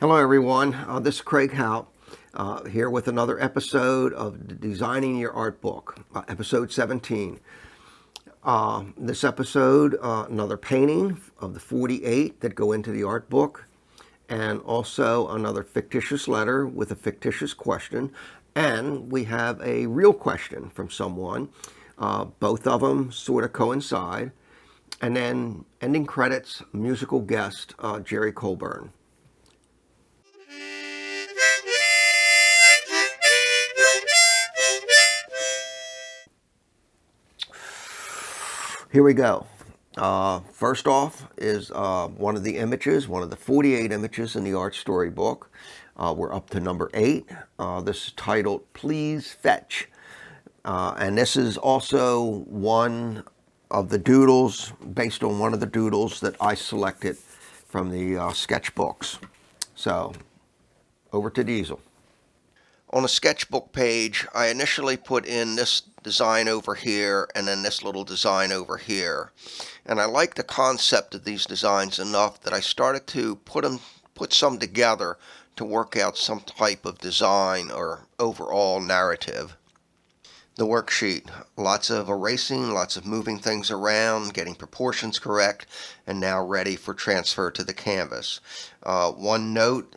Hello everyone, this is Craig Hout here with another episode of Designing Your Art Book, episode 17. This episode, another painting of the 48 that go into the art book, and also another fictitious letter with a fictitious question, and we have a real question from someone. Both of them sort of coincide, and then ending credits, musical guest Jerry Colburn. Here we go. First off is one of the images, one of the 48 images in the ArtStory book. We're up to number 8. This is titled Please Fetch. And this is also one of the doodles, based on one of the doodles that I selected from the Sketchbooks. So, over to Diesel. On a sketchbook page, I initially put in this design over here and then this little design over here. And I like the concept of these designs enough that I started to put some together to work out some type of design or overall narrative. The worksheet, lots of erasing, lots of moving things around, getting proportions correct, and now ready for transfer to the canvas. One note,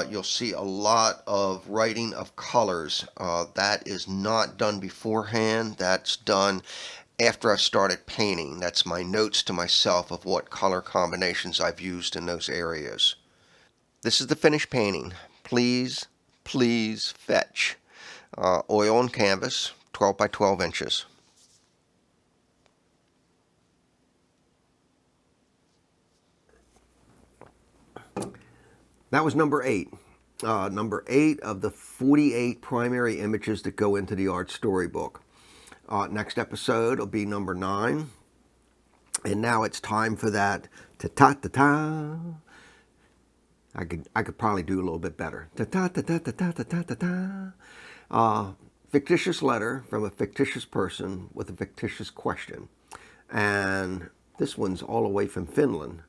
you'll see a lot of writing of colors. That is not done beforehand. That's done after I've started painting. That's my notes to myself of what color combinations I've used in those areas. This is the finished painting. Please, please fetch. Oil on canvas, 12 by 12 inches. That was number 8. Number 8 of the 48 primary images that go into the ArtStory book. Next episode will be number 9. And now it's time for that ta-ta-ta-ta. I could probably do a little bit better. Ta-ta-ta-ta-ta-ta-ta-ta. Fictitious letter from a fictitious person with a fictitious question. And this one's all the way from Finland.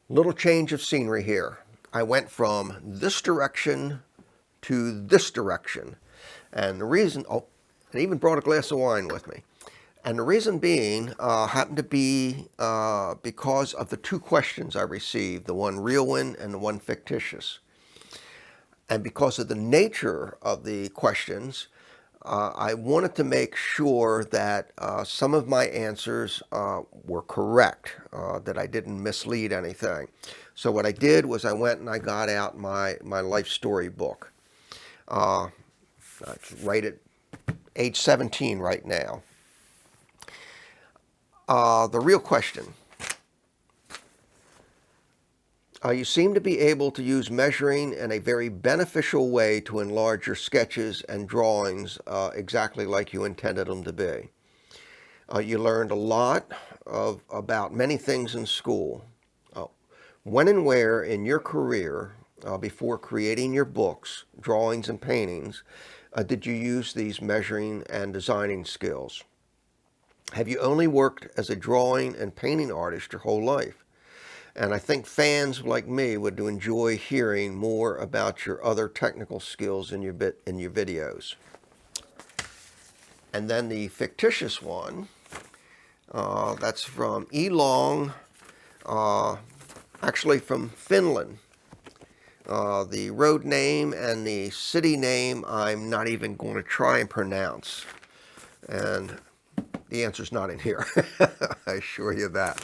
Little change of scenery here. I went from this direction to this direction. And the reason, I even brought a glass of wine with me. And the reason being happened to be because of the 2 questions I received, the one real one and the one fictitious. And because of the nature of the questions, I wanted to make sure that some of my answers were correct, that I didn't mislead anything. So what I did was I went and I got out my life story book. That's right at age 17 right now. The real question. You seem to be able to use measuring in a very beneficial way to enlarge your sketches and drawings exactly like you intended them to be. You learned a lot about many things in school. When and where in your career, before creating your books, drawings, and paintings, did you use these measuring and designing skills? Have you only worked as a drawing and painting artist your whole life? And I think fans like me would enjoy hearing more about your other technical skills in your videos. And then the fictitious one, that's from E. Long, actually from Finland. The road name and the city name I'm not even going to try and pronounce. And the answer's not in here. I assure you that.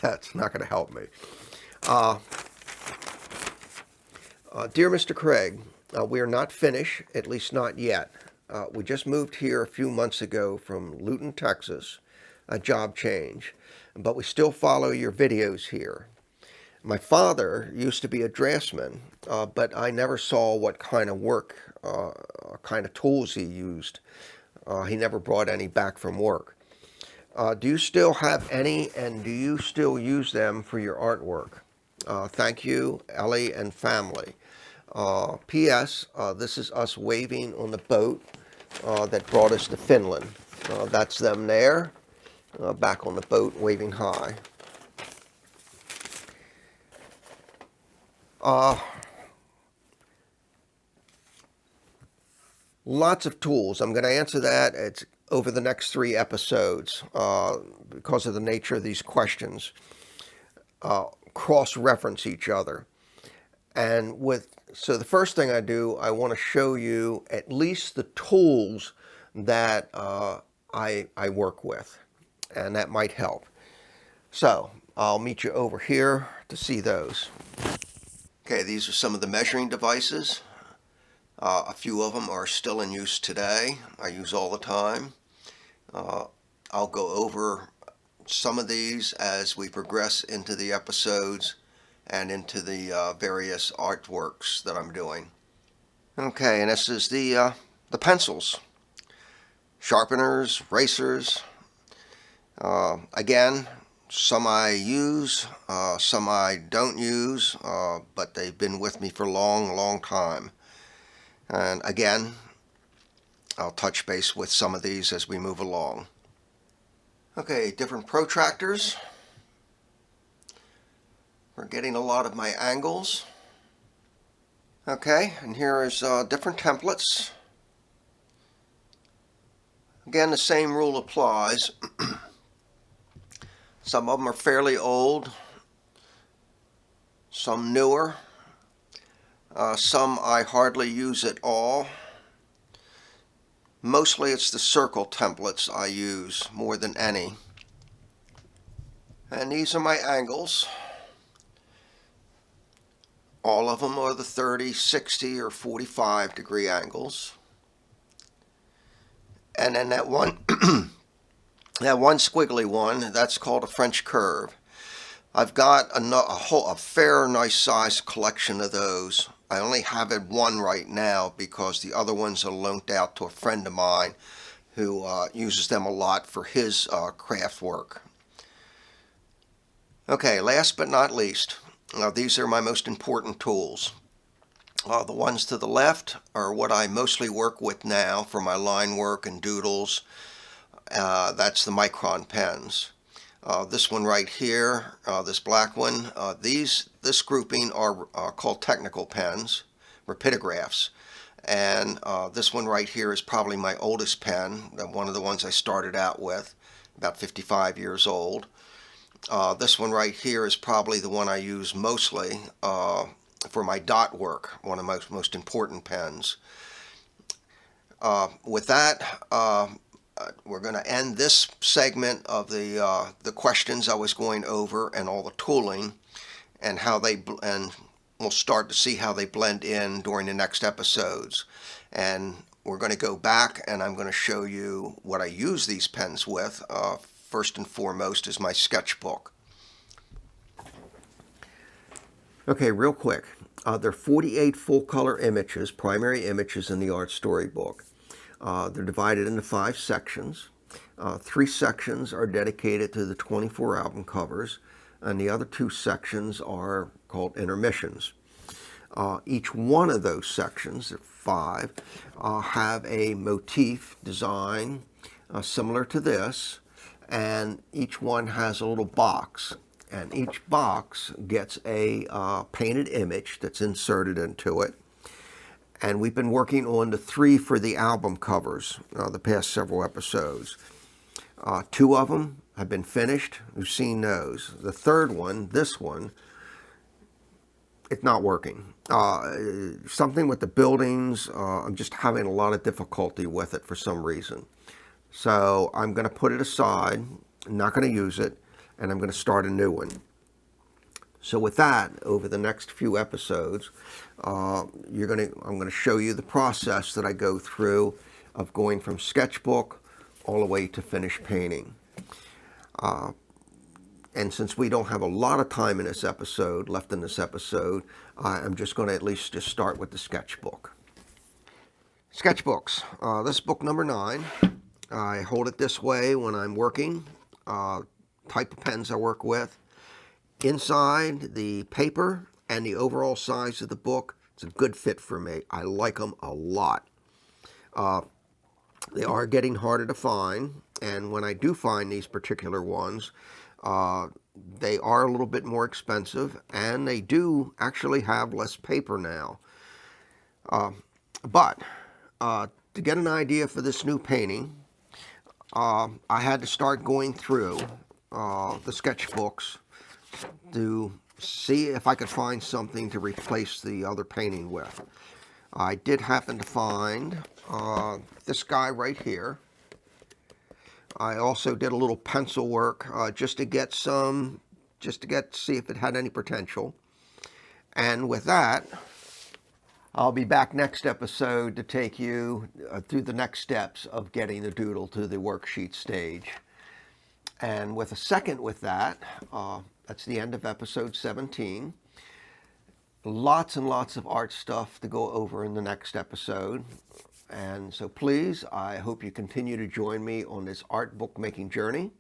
That's not going to help me. Dear Mr. Craig, we are not finished, at least not yet. We just moved here a few months ago from Luton, Texas, a job change, but we still follow your videos here. My father used to be a draftsman, but I never saw what kind of work, kind of tools he used. He never brought any back from work. Do you still have any, and do you still use them for your artwork? Thank you, Ellie and family. P.S. This is us waving on the boat that brought us to Finland. That's them there, back on the boat waving high. Lots of tools. I'm going to answer that over the next 3 episodes because of the nature of these questions. Cross-reference each other. And so the first thing I do, I want to show you at least the tools that I work with, and that might help. So I'll meet you over here to see those. Okay, these are some of the measuring devices. A few of them are still in use today. I use all the time. I'll go over some of these as we progress into the episodes and into the various artworks that I'm doing. Okay, and this is the pencils, sharpeners, racers. Again, some I use, some I don't use, but they've been with me for a long, long time. And again, I'll touch base with some of these as we move along. Okay, different protractors. We're getting a lot of my angles. Okay, and here is different templates. Again, the same rule applies. Some of them are fairly old, some newer. Some I hardly use at all. Mostly it's the circle templates I use more than any. And these are my angles. All of them are the 30, 60, or 45 degree angles. And then that one, that one squiggly one, that's called a French curve. I've got a fair, nice size collection of those. I only have one right now because the other ones are loaned out to a friend of mine who uses them a lot for his craft work. Okay, last but not least, these are my most important tools. The ones to the left are what I mostly work with now for my line work and doodles. That's the Micron Pens. This one right here, this black one, this grouping are called technical pens, rapidographs. And this one right here is probably my oldest pen, one of the ones I started out with, about 55 years old. This one right here is probably the one I use mostly for my dot work, one of my most important pens. With that, we're going to end this segment of the questions I was going over and all the tooling, and we'll start to see how they blend in during the next episodes. And we're going to go back and I'm going to show you what I use these pens with. First and foremost is my sketchbook. Okay, real quick. There are 48 full color images, primary images in the ArtStory book. They're divided into 5 sections. 3 sections are dedicated to the 24 album covers, and the other 2 sections are called intermissions. Each one of those sections, there are 5, have a motif design similar to this, and each one has a little box. And each box gets a painted image that's inserted into it. And we've been working on the 3 for the album covers the past several episodes. 2 of them have been finished. We've seen those. The third one, this one, it's not working. Something with the buildings, I'm just having a lot of difficulty with it for some reason. So I'm going to put it aside. I'm not going to use it. And I'm going to start a new one. So with that, over the next few episodes, I'm going to show you the process that I go through of going from sketchbook all the way to finished painting. And since we don't have a lot of time in this episode, left in this episode, I'm just going to at least just start with the sketchbook. Sketchbooks. This is book number 9. I hold it this way when I'm working. Type of pens I work with. Inside the paper and the overall size of the book, It's a good fit for me. I like them a lot. They are getting harder to find, and when I do find these particular ones, they are a little bit more expensive, and they do actually have less paper now. But to get an idea for this new painting, I had to start going through the sketchbooks to see if I could find something to replace the other painting with. I did happen to find this guy right here. I also did a little pencil work just to see if it had any potential. And with that, I'll be back next episode to take you through the next steps of getting the doodle to the worksheet stage. And with a second with that, that's the end of episode 17. Lots and lots of art stuff to go over in the next episode. And so please, I hope you continue to join me on this art bookmaking journey.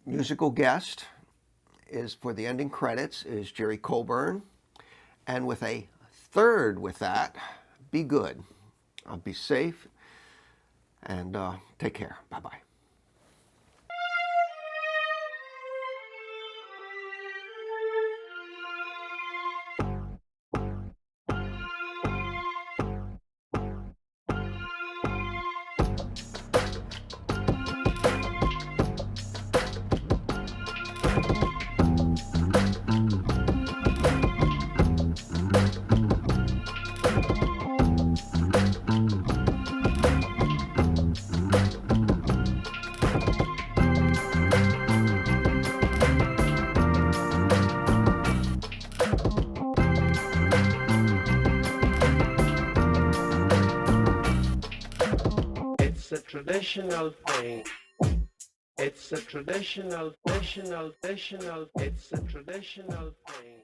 Musical guest is for the ending credits is Jerry Colburn. And with a third with that, be good. Be safe and take care. Bye-bye. It's a traditional thing. It's a traditional thing.